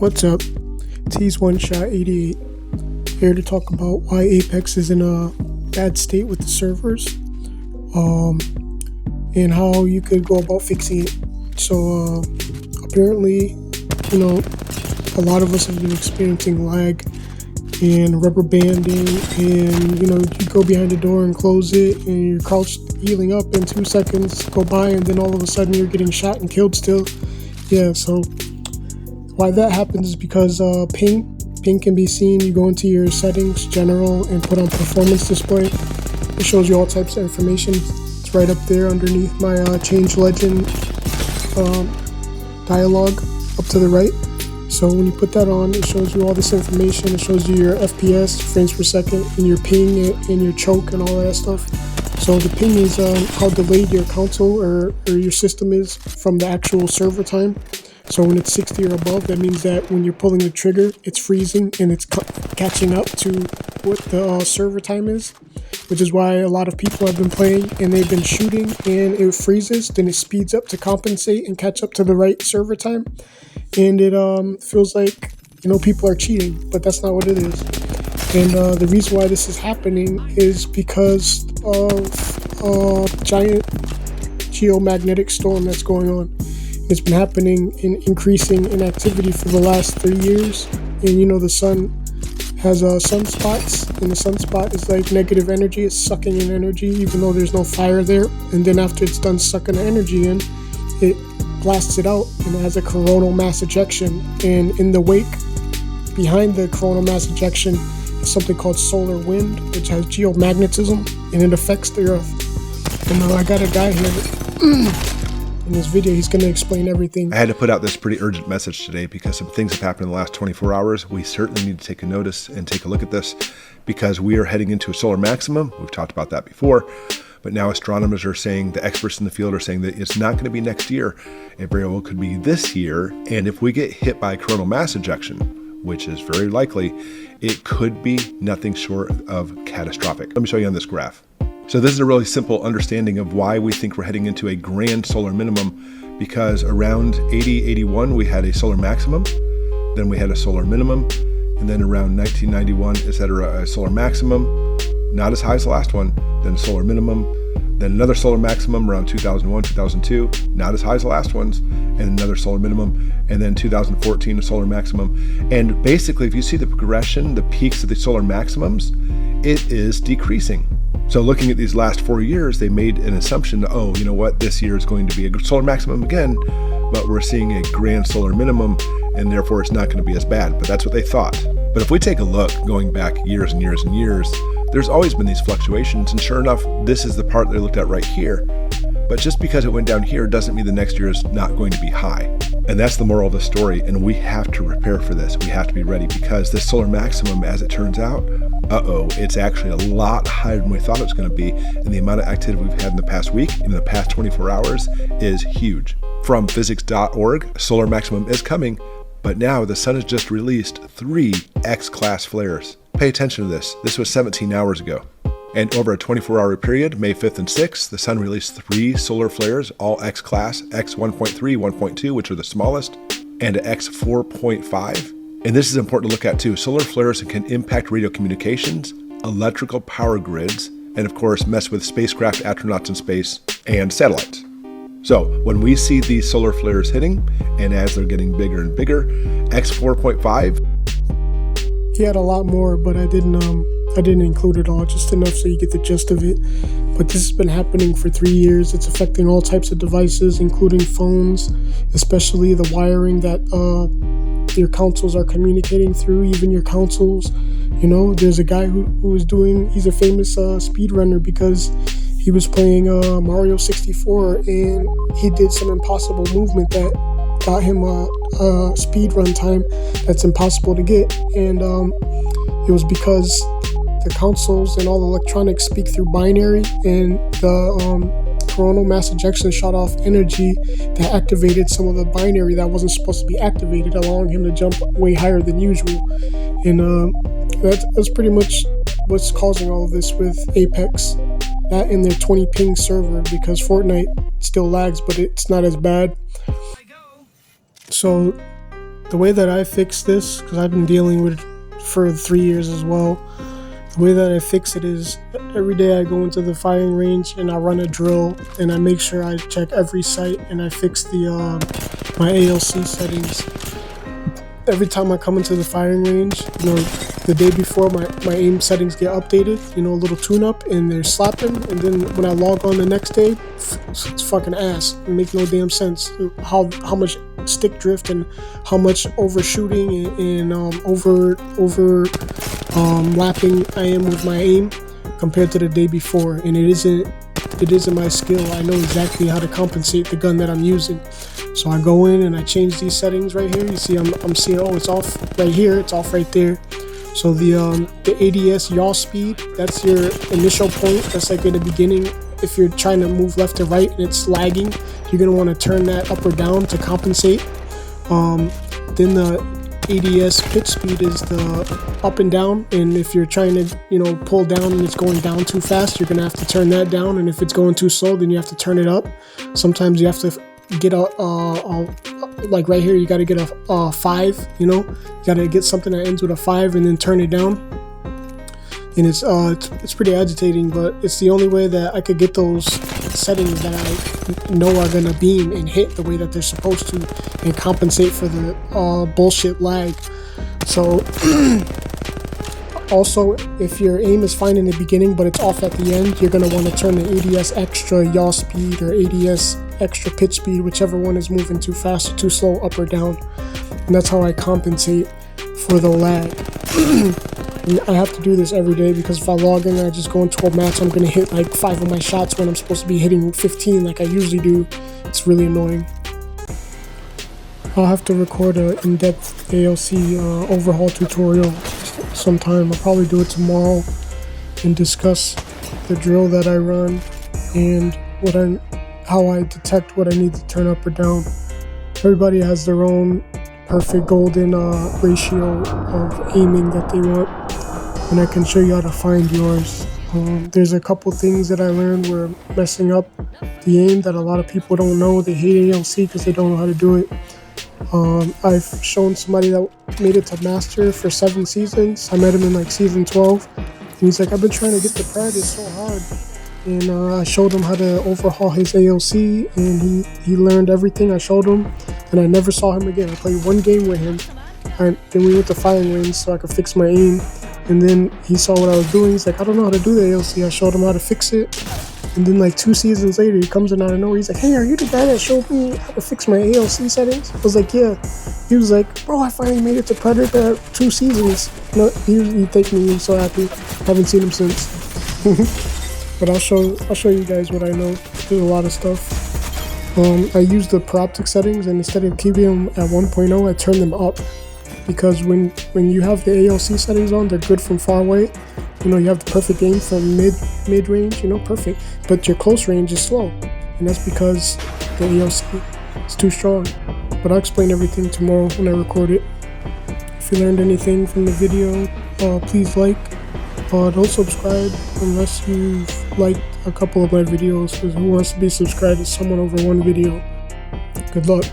What's up? T's One Shot 88 here to talk about why Apex is in a bad state with the servers, and how you could go about fixing it. So apparently, a lot of us have been experiencing lag and rubber banding, and you go behind the door and close it, and you're crouched healing up, and 2 seconds go by, and then all of a sudden you're getting shot and killed still. Yeah, so why that happens is because ping can be seen. You go into your settings, general, and put on performance display. It shows you all types of information. It's right up there underneath my change legend dialogue up to the right. So when you put that on, it shows you all this information. It shows you your FPS, frames per second, and your ping and your choke and all that stuff. So the ping is how delayed your console or your system is from the actual server time. So when it's 60 or above, that means that when you're pulling the trigger, it's freezing and it's catching up to what the server time is, which is why a lot of people have been playing and they've been shooting and it freezes, then it speeds up to compensate and catch up to the right server time. And it feels like, people are cheating, but that's not what it is. And the reason why this is happening is because of a giant geomagnetic storm that's going on. It's been happening in increasing in activity for the last 3 years. And the sun has sunspots, and the sunspot is like negative energy. It's sucking in energy even though there's no fire there. And then after it's done sucking the energy in, it blasts it out and it has a coronal mass ejection. And in the wake behind the coronal mass ejection is something called solar wind, which has geomagnetism and it affects the earth. And I got a guy here in this video, he's going to explain everything. I had to put out this pretty urgent message today because some things have happened in the last 24 hours. We certainly need to take a notice and take a look at this because we are heading into a solar maximum. We've talked about that before, but now astronomers are saying, the experts in the field are saying that it's not going to be next year. It very well could be this year. And if we get hit by coronal mass ejection, which is very likely, it could be nothing short of catastrophic. Let me show you on this graph. So this is a really simple understanding of why we think we're heading into a grand solar minimum, because around 80-81 we had a solar maximum, then we had a solar minimum, and then around 1991, etc., a solar maximum, not as high as the last one, then a solar minimum, then another solar maximum around 2001, 2002, not as high as the last ones, and another solar minimum, and then 2014, a solar maximum. And basically, if you see the progression, the peaks of the solar maximums, it is decreasing. So looking at these last 4 years, they made an assumption, this year is going to be a solar maximum again, but we're seeing a grand solar minimum, and therefore it's not going to be as bad. But that's what they thought. But if we take a look, going back years and years and years, there's always been these fluctuations, and sure enough, this is the part they looked at right here. But just because it went down here doesn't mean the next year is not going to be high. And that's the moral of the story, and we have to prepare for this. We have to be ready, because this solar maximum, as it turns out, it's actually a lot higher than we thought it was going to be, and the amount of activity we've had in the past week, in the past 24 hours, is huge. From physics.org, solar maximum is coming, but now the sun has just released 3 X-class flares. Pay attention to this. This was 17 hours ago. And over a 24-hour period, May 5th and 6th, the sun released 3 solar flares, all X-class, X1.3, 1.2, which are the smallest, and X 4.5. And this is important to look at too. Solar flares can impact radio communications, electrical power grids, and of course mess with spacecraft, astronauts in space, and satellites. So when we see these solar flares hitting, and as they're getting bigger and bigger, X 4.5. He had a lot more, but I didn't include it all, just enough so you get the gist of it. But this has been happening for 3 years. It's affecting all types of devices, including phones, especially the wiring that your consoles are communicating through, even your consoles. There's a guy he's a famous speedrunner because he was playing Mario 64, and he did some impossible movement that got him a speed run time that's impossible to get. And it was because the consoles and all the electronics speak through binary, and the coronal mass ejection shot off energy that activated some of the binary that wasn't supposed to be activated, allowing him to jump way higher than usual. And that's pretty much what's causing all of this with Apex. That in their 20 ping server, because Fortnite still lags, but it's not as bad. So the way that I fix this, because I've been dealing with it for 3 years as well, the way that I fix it is every day I go into the firing range and I run a drill and I make sure I check every sight and I fix the my ALC settings. Every time I come into the firing range, the day before my aim settings get updated, a little tune-up, and they're slapping, and then when I log on the next day, it's fucking ass. It makes no damn sense how much stick drift and how much overshooting and over lapping I am with my aim compared to the day before, and it isn't my skill. I know exactly how to compensate the gun that I'm using. So I go in and I change these settings right here. You see I'm seeing, it's off right here, it's off right there. So the ADS yaw speed, that's your initial point. That's like in the beginning. If you're trying to move left to right and it's lagging, you're gonna want to turn that up or down to compensate. Then the ADS pitch speed is the up and down, and if you're trying to pull down and it's going down too fast, you're gonna have to turn that down, and if it's going too slow, then you have to turn it up. Sometimes you have to get like right here, you got to get a 5, you got to get something that ends with a 5 and then turn it down, and it's pretty agitating, but it's the only way that I could get those settings that I know are gonna beam and hit the way that they're supposed to and compensate for the bullshit lag. So also, if your aim is fine in the beginning but it's off at the end, you're gonna want to turn the ADS extra yaw speed or ADS extra pitch speed, whichever one is moving too fast or too slow, up or down, and that's how I compensate for the lag. And I have to do this every day because if I log in and I just go into a match, I'm gonna hit like 5 of my shots when I'm supposed to be hitting 15 like I usually do. It's really annoying. I'll have to record an in-depth ALC overhaul tutorial sometime. I'll probably do it tomorrow and discuss the drill that I run and how I detect what I need to turn up or down. Everybody has their own perfect golden ratio of aiming that they want, and I can show you how to find yours. There's a couple things that I learned were messing up the aim that a lot of people don't know. They hate ALC because they don't know how to do it. I've shown somebody that made it to master for 7 seasons. I met him in like season 12, and he's like, I've been trying to get to Pred, it's so hard. And I showed him how to overhaul his ALC, and he learned everything I showed him, and I never saw him again. I played 1 game with him, and then we went to firing range so I could fix my aim, and then he saw what I was doing. He's like, I don't know how to do the ALC. I showed him how to fix it, and then like 2 seasons later, he comes in out of nowhere. He's like, hey, are you the guy that showed me how to fix my ALC settings? I was like, yeah. He was like, bro, I finally made it to Predator 2 seasons. No, he thanked me. He was so happy. Haven't seen him since. But I'll show you guys what I know. There's a lot of stuff. I use the Pyroptic settings, and instead of keeping them at 1.0, I turn them up, because when you have the ALC settings on, they're good from far away. You have the perfect aim from mid range, perfect. But your close range is slow, and that's because the ALC is too strong. But I'll explain everything tomorrow when I record it. If you learned anything from the video, please like. Don't subscribe unless you've liked a couple of my videos, because who wants to be subscribed to someone over 1 video? Good luck.